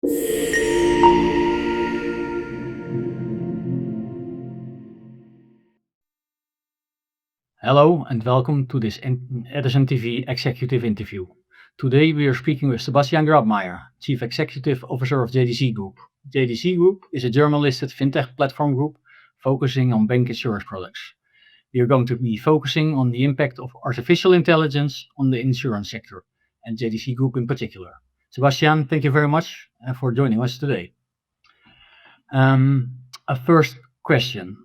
Hello and welcome to this Edison TV executive interview. Today we are speaking with Sebastian Grabmaier, Chief Executive Officer of JDC Group. JDC Group is a German-listed fintech platform group focusing on bank insurance products. We are going to be focusing on the impact of artificial intelligence on the insurance sector and JDC Group in particular. Sebastian, thank you very much for joining us today. A first question,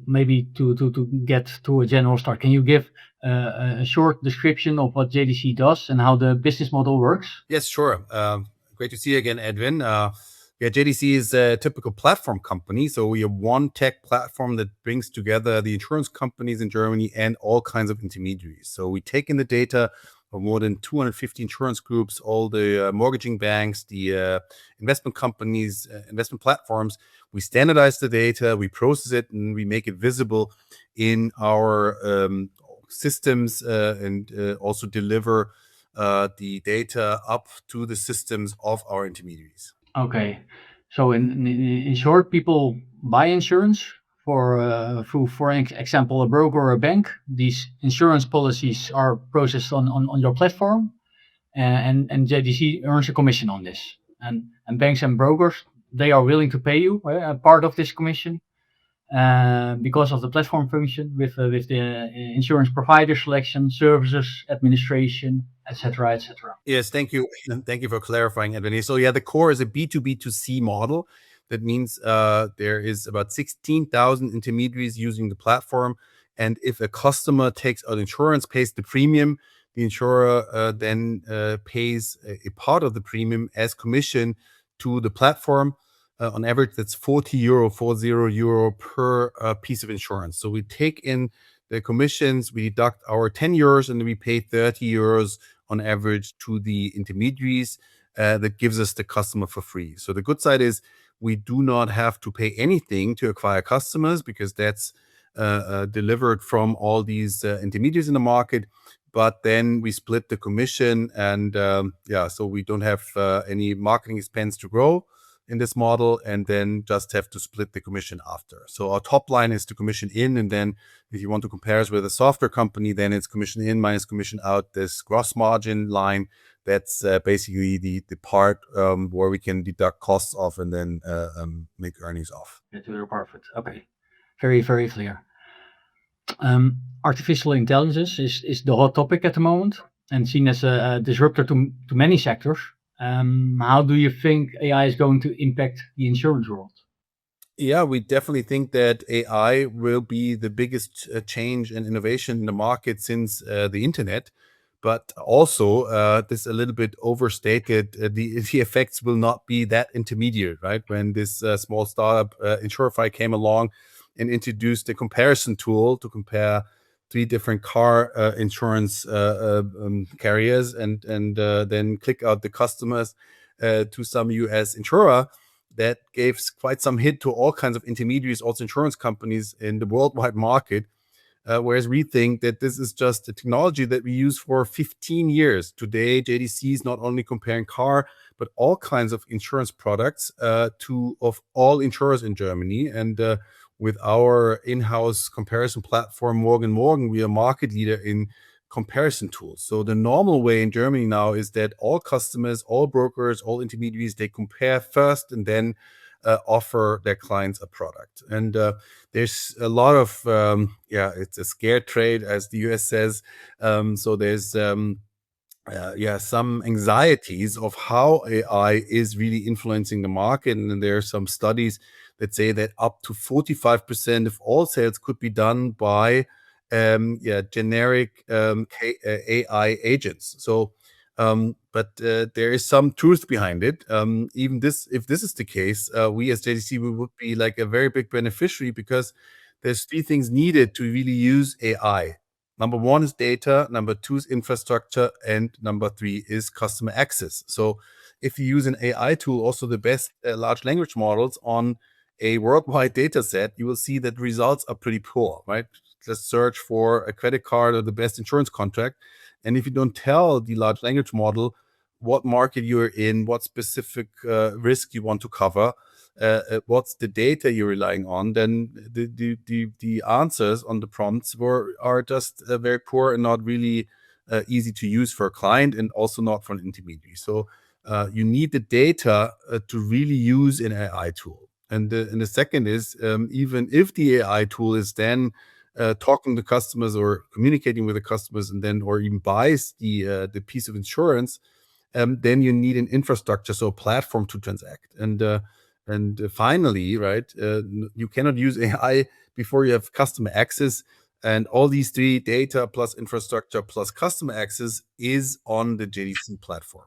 maybe to get to a general start. Can you give a short description of what JDC does and how the business model works? Yes, sure. Great to see you again, Edwin. JDC is a typical platform company. So we are one tech platform that brings together the insurance companies in Germany and all kinds of intermediaries. So we take in the data of more than 250 insurance groups, all the mortgaging banks, the investment companies, investment platforms. We standardize the data, we process it, and we make it visible in our systems and also deliver the data up to the systems of our intermediaries. Okay, so in short, people buy insurance through, for example, a broker or a bank. These insurance policies are processed on your platform, and JDC earns a commission on this. And banks and brokers, they are willing to pay you a part of this commission because of the platform function with the insurance provider selection, services, administration, etc., etc. Yes, thank you. And thank you for clarifying, Edwin. So yeah, the core is a B2B2C model. That means there is about 16,000 intermediaries using the platform. And if a customer takes out insurance, pays the premium, the insurer then pays a part of the premium as commission to the platform. On average, that's 40 euro per piece of insurance. So we take in the commissions, we deduct our 10 euros, and then we pay 30 euros on average to the intermediaries. That gives us the customer for free. So the good side is we do not have to pay anything to acquire customers because that's delivered from all these intermediaries in the market. But then we split the commission, and so we don't have any marketing expense to grow in this model, and then just have to split the commission after. So our top line is the commission in, and then if you want to compare us with a software company, then it's commission in minus commission out. This gross margin line, that's basically the part where we can deduct costs off and then make earnings off. Get to the profit. Okay, very, very clear. Artificial intelligence is the hot topic at the moment and seen as a disruptor to many sectors. How do you think AI is going to impact the insurance world? Yeah, we definitely think that AI will be the biggest change and innovation in the market since the internet. But also, this a little bit overstated. The effects will not be that intermediate, right? When this small startup, Insurtech, came along and introduced a comparison tool to compare 3 different car insurance carriers and then click out the customers to some US insurer, that gave quite some hit to all kinds of intermediaries, also insurance companies in the worldwide market. Whereas we think that this is just a technology that we use for 15 years. Today, JDC is not only comparing car, but all kinds of insurance products of all insurers in Germany. And with our in-house comparison platform, Morgen, we are market leader in comparison tools. So the normal way in Germany now is that all customers, all brokers, all intermediaries, they compare first and then offer their clients a product. And there's a lot of, it's a scared trade, as the US says. So there's some anxieties of how AI is really influencing the market. And then there are some studies that say that up to 45% of all sales could be done by generic AI agents. So but there is some truth behind it. Even if this is the case, we as JDC, we would be like a very big beneficiary because there's 3 things needed to really use AI. Number 1 is data, number 2 is infrastructure, and number 3 is customer access. So if you use an AI tool, also the best large language models on a worldwide data set, you will see that results are pretty poor, right? Just search for a credit card or the best insurance contract. And if you don't tell the large language model what market you're in, what specific risk you want to cover, what's the data you're relying on, then the answers on the prompts are just very poor and not really easy to use for a client, and also not for an intermediary. So you need the data to really use an AI tool. And the second is, even if the AI tool is then talking to customers or communicating with the customers, and then or even buys the piece of insurance, then you need an infrastructure, so a platform to transact. And finally, right, you cannot use AI before you have customer access. And all these three, data plus infrastructure plus customer access, is on the JDC platform.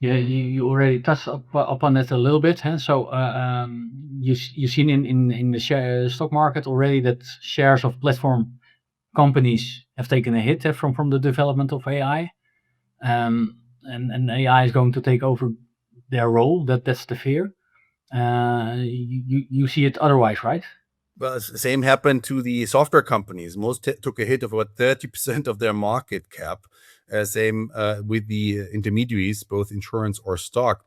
Yeah, you already touched upon it a little bit. Huh? So you've seen in the stock market already that shares of platform companies have taken a hit from the development of AI, and AI is going to take over their role. That's the fear. You see it otherwise, right? Well, same happened to the software companies. Most took a hit of about 30% of their market cap. Same with the intermediaries, both insurance or stock.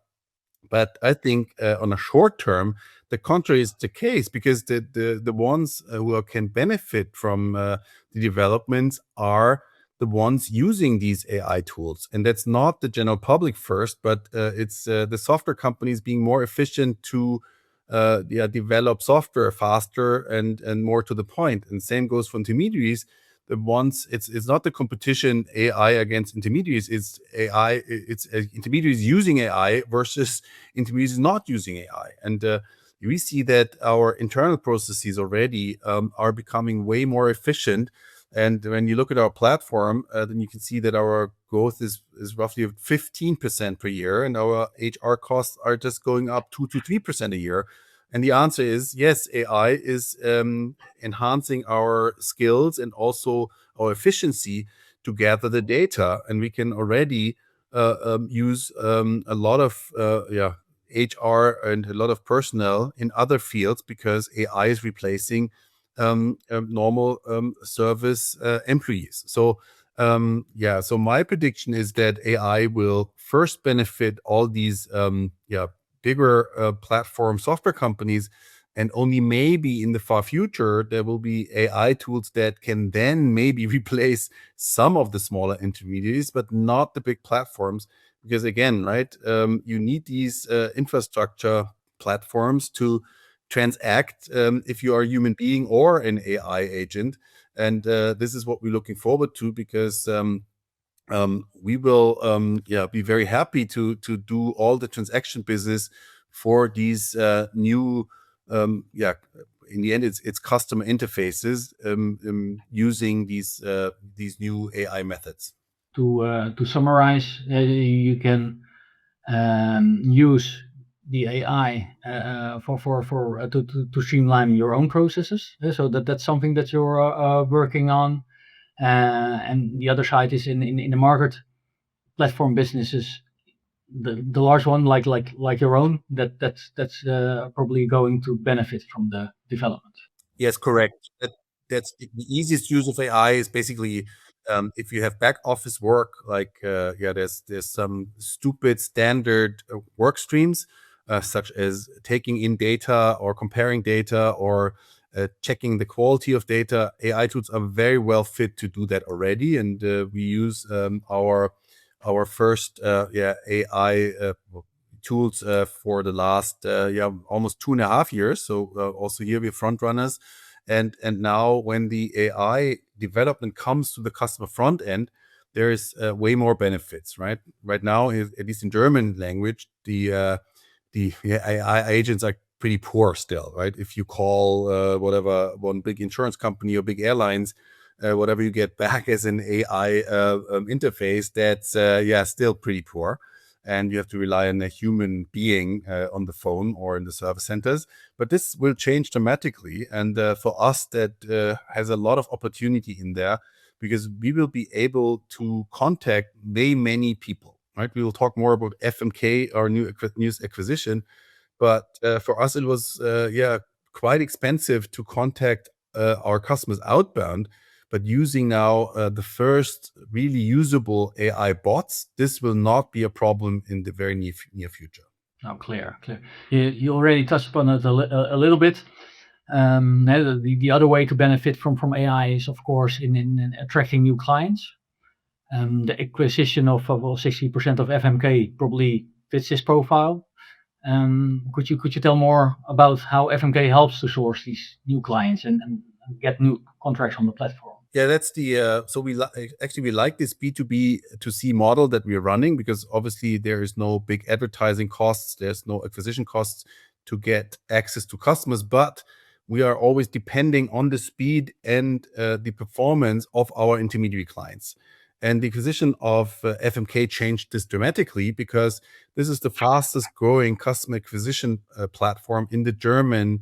But I think on a short term, the contrary is the case, because the ones who can benefit from the developments are the ones using these AI tools. And that's not the general public first, but it's the software companies being more efficient to develop software faster and more to the point. And same goes for intermediaries. The ones, it's not the competition AI against intermediaries. It's AI. It's intermediaries using AI versus intermediaries not using AI. And we see that our internal processes already are becoming way more efficient. And when you look at our platform, then you can see that our growth is roughly 15% per year, and our HR costs are just going up 2 to 3% a year. And the answer is yes, AI is enhancing our skills and also our efficiency to gather the data. And we can already use a lot of HR and a lot of personnel in other fields, because AI is replacing normal service employees. So so my prediction is that AI will first benefit all these bigger platform software companies, and only maybe in the far future there will be AI tools that can then maybe replace some of the smaller intermediaries, but not the big platforms. Because again, right, you need these infrastructure platforms to transact, if you are a human being or an AI agent. And this is what we're looking forward to, because we will be very happy to do all the transaction business for these new in the end it's customer interfaces using these new AI methods. To summarize, you can use the AI to streamline your own processes. So that's something that you're working on. And the other side is in the market platform businesses, the large one like your own, that's probably going to benefit from the development. Yes, correct. That's the easiest use of AI is basically if you have back office work, like there's some stupid standard work streams, such as taking in data or comparing data or checking the quality of data. AI tools are very well fit to do that already, and we use our first AI tools for the last almost 2.5 years. So also here we're front runners, and now when the AI development comes to the customer front end, there is way more benefits. Right now, at least in German language, the AI agents are pretty poor still. Right, if you call whatever one big insurance company or big airlines, whatever you get back as an AI interface, that's still pretty poor, and you have to rely on a human being on the phone or in the service centers. But this will change dramatically, and for us, that has a lot of opportunity in there, because we will be able to contact many people. Right, we will talk more about FMK, our news acquisition, but for us, it was quite expensive to contact our customers outbound. but using now the first really usable AI bots, this will not be a problem in the very near future. Now, clear. You already touched upon it a little bit. The other way to benefit from AI is, of course, in attracting new clients. The acquisition of 60% of FMK probably fits this profile. Could you tell more about how FMK helps to source these new clients and get new contracts on the platform? Yeah, that's the so we like this B2B to C model that we're running, because obviously there is no big advertising costs, there's no acquisition costs to get access to customers, but we are always depending on the speed and the performance of our intermediary clients. And the acquisition of FMK changed this dramatically, because this is the fastest growing customer acquisition platform in the German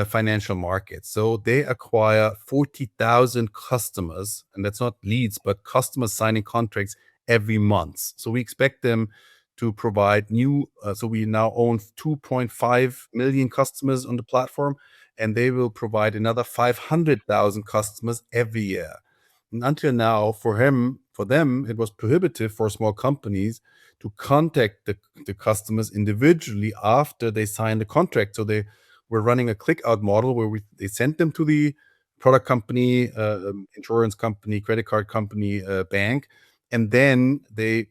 financial market. So they acquire 40,000 customers, and that's not leads, but customers signing contracts every month. So we expect them to provide new, so we now own 2.5 million customers on the platform, and they will provide another 500,000 customers every year. And until now, for them, it was prohibitive for small companies to contact the customers individually after they signed the contract. So they were running a click out model where they sent them to the product company, insurance company, credit card company, bank, and then they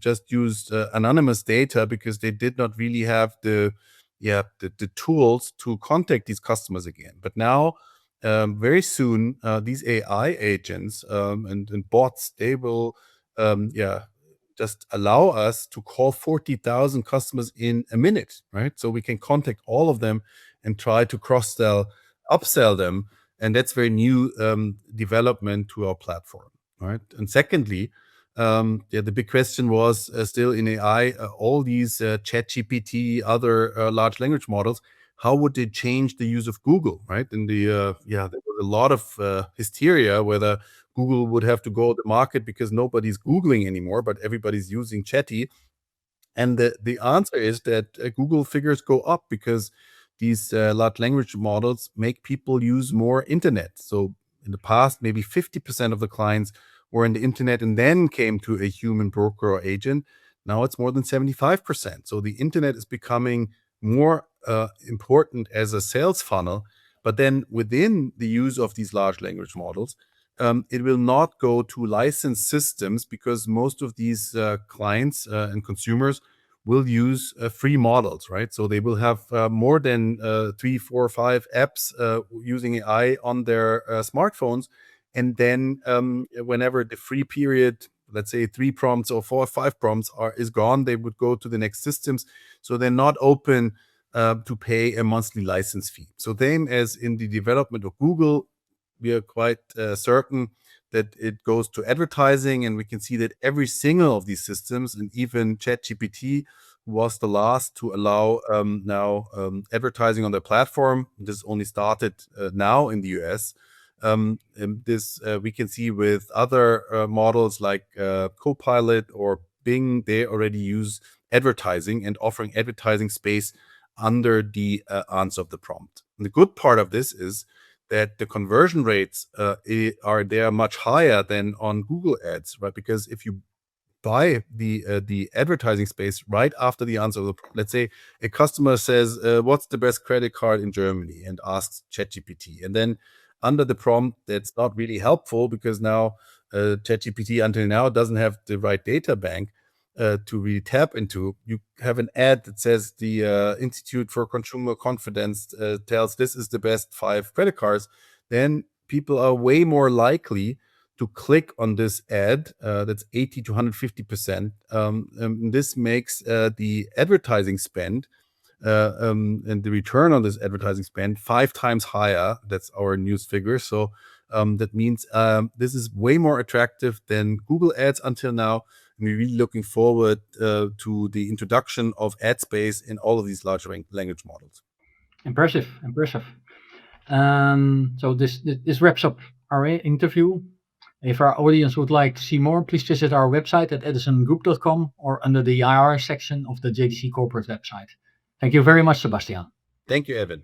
just used anonymous data, because they did not really have the tools to contact these customers again. But now, very soon, these AI agents and bots, they will just allow us to call 40,000 customers in a minute, right? So we can contact all of them and try to cross-sell, upsell them. And that's very new development to our platform, right? And secondly, the big question was still in AI, all these ChatGPT, other large language models, how would they change the use of Google, right? And there was a lot of hysteria whether Google would have to go to the market because nobody's Googling anymore, but everybody's using Chatty. And the answer is that Google figures go up because these large language models make people use more internet. So in the past, maybe 50% of the clients were in the internet and then came to a human broker or agent. Now it's more than 75%. So the internet is becoming more important as a sales funnel. But then within the use of these large language models, it will not go to licensed systems, because most of these clients and consumers will use free models, right? So they will have more than 3, 4, 5 apps using AI on their smartphones. And then whenever the free period, let's say 3 prompts or 4 or 5 prompts is gone, they would go to the next systems. So they're not open to pay a monthly license fee. So same as in the development of Google, we are quite certain that it goes to advertising, and we can see that every single of these systems, and even ChatGPT was the last to allow now advertising on their platform. This only started now in the US. This we can see with other models like Copilot or Bing. They already use advertising and offering advertising space under the answer of the prompt. And the good part of this is that the conversion rates are there much higher than on Google Ads, right? Because if you buy the advertising space right after the answer, let's say a customer says, "What's the best credit card in Germany?" and asks ChatGPT, and then under the prompt, that's not really helpful, because now ChatGPT until now doesn't have the right data bank to really tap into. You have an ad that says the Institute for Consumer Confidence tells this is the best 5 credit cards. Then people are way more likely to click on this ad. That's 80 to 150%. This makes the advertising spend and the return on this advertising spend 5 times higher. That's our news figure. So that means this is way more attractive than Google Ads until now. And we're really looking forward to the introduction of ad space in all of these large language models. Impressive. So this wraps up our interview. If our audience would like to see more, please visit our website at edisongroup.com or under the IR section of the JDC corporate website. Thank you very much, Sebastian. Thank you, Evan.